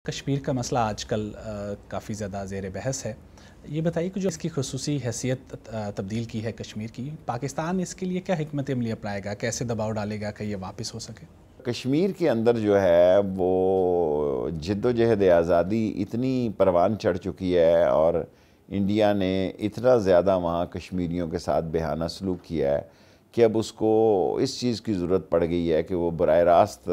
کشمیر کا مسئلہ آج کل کافی زیادہ زیر بحث ہے۔ یہ بتائیے کہ جو اس کی خصوصی حیثیت تبدیل کی ہے کشمیر کی، پاکستان اس کے لیے کیا حکمت عملی اپنائے گا، کیسے دباؤ ڈالے گا کہ یہ واپس ہو سکے؟ کشمیر کے اندر جو ہے وہ جد و جہد آزادی اتنی پروان چڑھ چکی ہے اور انڈیا نے اتنا زیادہ وہاں کشمیریوں کے ساتھ بےہانہ سلوک کیا ہے کہ اب اس کو اس چیز کی ضرورت پڑ گئی ہے کہ وہ براہ راست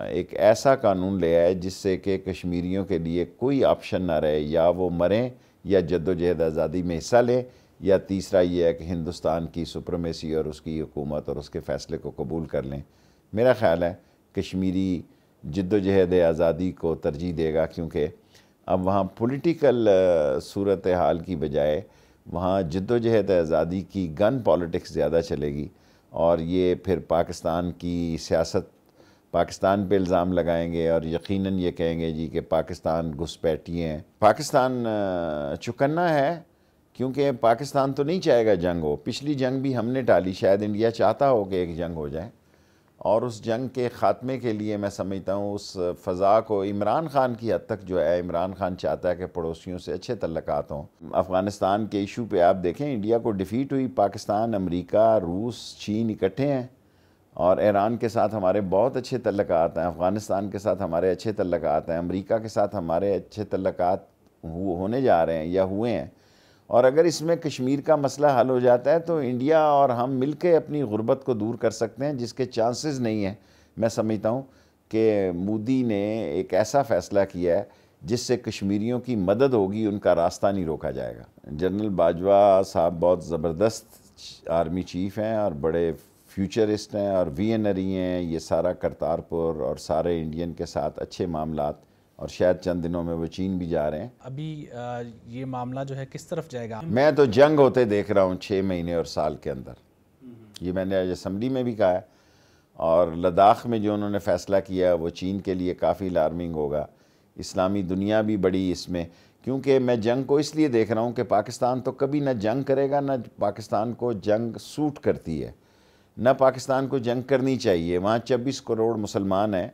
ایک ایسا قانون لے آئے جس سے کہ کشمیریوں کے لیے کوئی آپشن نہ رہے، یا وہ مریں یا جد و جہد آزادی میں حصہ لیں، یا تیسرا یہ ہے کہ ہندوستان کی سپریمیسی اور اس کی حکومت اور اس کے فیصلے کو قبول کر لیں۔ میرا خیال ہے کشمیری جد و جہد آزادی کو ترجیح دے گا، کیونکہ اب وہاں پولیٹیکل صورتحال کی بجائے وہاں جد و جہد آزادی کی گن پالیٹکس زیادہ چلے گی، اور یہ پھر پاکستان کی سیاست پاکستان پہ الزام لگائیں گے اور یقیناً یہ کہیں گے جی کہ پاکستان گھسپیٹی ہیں۔ پاکستان چکنا ہے، کیونکہ پاکستان تو نہیں چاہے گا جنگ ہو۔ پچھلی جنگ بھی ہم نے ٹالی، شاید انڈیا چاہتا ہو کہ ایک جنگ ہو جائے، اور اس جنگ کے خاتمے کے لیے میں سمجھتا ہوں اس فضا کو عمران خان کی حد تک جو ہے، عمران خان چاہتا ہے کہ پڑوسیوں سے اچھے تعلقات ہوں۔ افغانستان کے ایشو پہ آپ دیکھیں، انڈیا کو ڈیفیٹ ہوئی، پاکستان، امریکہ، روس، چین اکٹھے ہیں، اور ایران کے ساتھ ہمارے بہت اچھے تعلقات ہیں، افغانستان کے ساتھ ہمارے اچھے تعلقات ہیں، امریکہ کے ساتھ ہمارے اچھے تعلقات ہونے جا رہے ہیں یا ہوئے ہیں۔ اور اگر اس میں کشمیر کا مسئلہ حل ہو جاتا ہے تو انڈیا اور ہم مل کے اپنی غربت کو دور کر سکتے ہیں، جس کے چانسز نہیں ہیں۔ میں سمجھتا ہوں کہ مودی نے ایک ایسا فیصلہ کیا ہے جس سے کشمیریوں کی مدد ہوگی، ان کا راستہ نہیں روکا جائے گا۔ جنرل باجوہ صاحب بہت زبردست آرمی چیف ہیں اور بڑے فیوچرسٹ ہیں اور ویژنری ہیں۔ یہ سارا کرتارپور اور سارے انڈین کے ساتھ اچھے معاملات، اور شاید چند دنوں میں وہ چین بھی جا رہے ہیں۔ ابھی یہ معاملہ جو ہے کس طرف جائے گا؟ میں تو جنگ ہوتے دیکھ رہا ہوں 6 مہینے اور سال کے اندر۔ یہ میں نے آج اسمبلی میں بھی کہا ہے، اور لداخ میں جو انہوں نے فیصلہ کیا ہے وہ چین کے لیے کافی الارمنگ ہوگا۔ اسلامی دنیا بھی بڑی اس میں، کیونکہ میں جنگ کو اس لیے دیکھ رہا ہوں کہ پاکستان تو کبھی نہ جنگ کرے گا، نہ پاکستان کو جنگ سوٹ کرتی ہے، نہ پاکستان کو جنگ کرنی چاہیے۔ وہاں 26 کروڑ مسلمان ہیں،